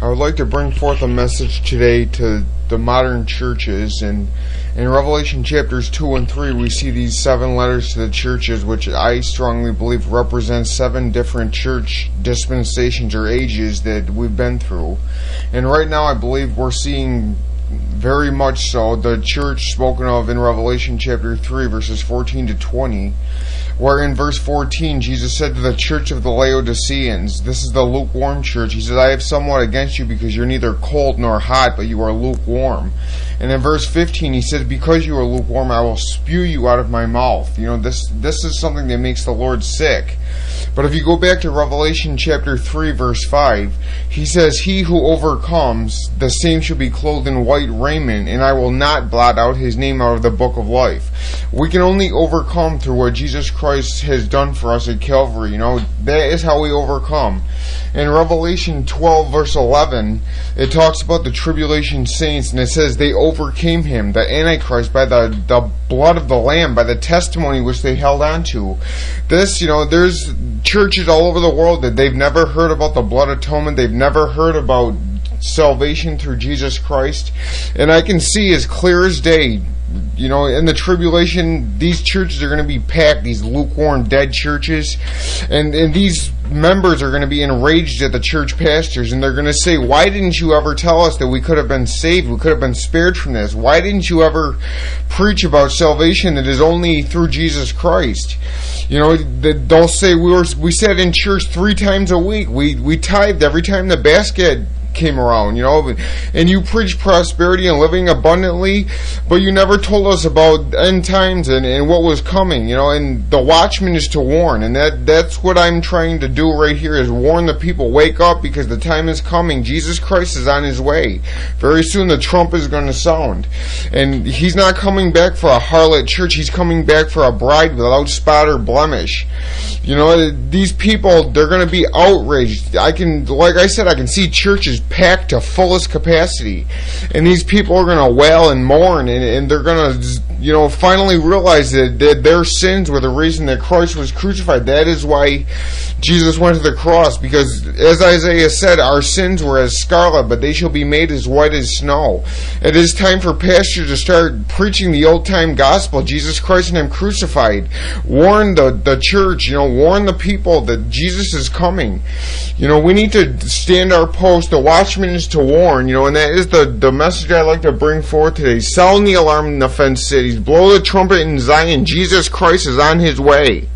I would like to bring forth a message today to the modern churches, and in Revelation chapters 2 and 3 we see these 7 letters to the churches, which I strongly believe represent 7 different church dispensations or ages that we've been through. And right now I believe we're seeing very much so the church spoken of in Revelation chapter 3 verses 14 to 20, where in verse 14 Jesus said to the church of the Laodiceans, this is the lukewarm church, he says, I have somewhat against you because you're neither cold nor hot, but you are lukewarm. And in verse 15 he says, because you are lukewarm, I will spew you out of my mouth. This is something that makes the Lord sick. But if you go back to Revelation chapter 3 verse 5, he says, he who overcomes, the same shall be clothed in white raiment, and I will not blot out his name out of the book of life. We can only overcome through what Jesus Christ has done for us at Calvary. That is how we overcome. In Revelation 12 verse 11, it talks about the tribulation saints, and it says they overcame him, the Antichrist, by the blood of the Lamb, by the testimony which they held on to. There's churches all over the world that they've never heard about the blood atonement, they've never heard about salvation through Jesus Christ, and I can see as clear as day, in the tribulation, these churches are going to be packed, these lukewarm, dead churches, and these members are going to be enraged at the church pastors, and they're going to say, why didn't you ever tell us that we could have been saved, we could have been spared from this? Why didn't you ever preach about salvation that is only through Jesus Christ? They'll say, we sat in church 3 times a week, we tithed every time the basket came around, and you preached prosperity and living abundantly, but you never told us about end times and what was coming, and the watchman is to warn, and that's what I'm trying to do right here, is warn the people, wake up, because the time is coming. Jesus Christ is on his way. Very soon the trump is going to sound, and he's not coming back for a harlot church, he's coming back for a bride without spot or blemish. These people, they're going to be outraged. I can see churches packed to fullest capacity, and these people are going to wail and mourn, and they're going to finally realize that their sins were the reason that Christ was crucified. That is why Jesus went to the cross, because as Isaiah said, our sins were as scarlet, but they shall be made as white as snow. It is time for pastors to start preaching the old time gospel, Jesus Christ and him crucified. Warn the church, warn the people that Jesus is coming. We need to stand our post. The watchman is to warn, and that is the message I'd like to bring forth today. Sound the alarm in the fenced cities. Blow the trumpet in Zion. Jesus Christ is on his way.